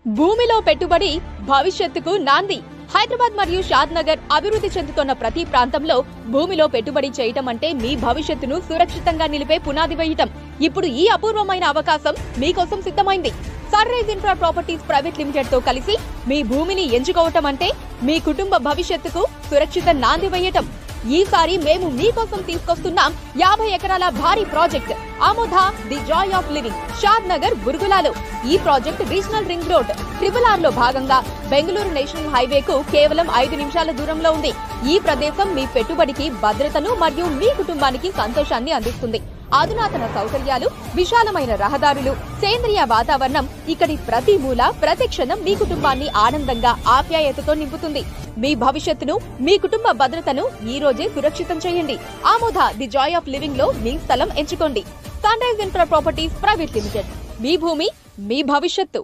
భూమిలో పెట్టుబడి భవిష్యత్తుకు నాంది. హైదరాబాద్ మరియు షాద్ నగర్ అభివృద్ధి చెందుతున్న ప్రతి ప్రాంతంలో భూమిలో పెట్టుబడి చేయటం అంటే మీ భవిష్యత్తును సురక్షితంగా నిలిపే పునాది వేయటం. ఇప్పుడు ఈ అపూర్వమైన అవకాశం మీకోసం సిద్ధమైంది. Sun rise infra properties private Limited తో కలిసి మీ భూమిని ఎంచుకోవటం అంటే మీ కుటుంబ భవిష్యత్తుకు సురక్షిత నాంది వేయటం. ఈసారి మేము మీకోసం తీసుకొస్తున్నాం 50 ఎకరాల భారీ project Aamodha the joy of living Shadnagar బుర్గులాలో. ఈ project regional ring road RRR లో భాగంగా బెంగళూరు నేషనల్ హైవేకు కేవలం 5 నిమిషాల దూరంలో ఉంది. ఈ ప్రదేశం మీ పెట్టుబడికి భద్రతను మరియు మీ కుటుంబానికి సంతోషాన్ని అందిస్తుంది. అధునాతన సౌకర్యాలు, విశాలమైన రహదారులు, సేంద్రియ వాతావరణం ఇక్కడి ప్రతి మూల ప్రతి క్షణం మీ కుటుంబాన్ని ఆనందంగా ఆప్యాయతతో నింపుతుంది. మీ భవిష్యత్తును, మీ కుటుంబ భద్రతను ఈ రోజే సురక్షితం చేయండి. Aamodha the joy of living లో మీ స్థలం ఎంచుకోండి. Sun rise infra properties private limited. మీ భూమి, మీ భవిష్యత్తు.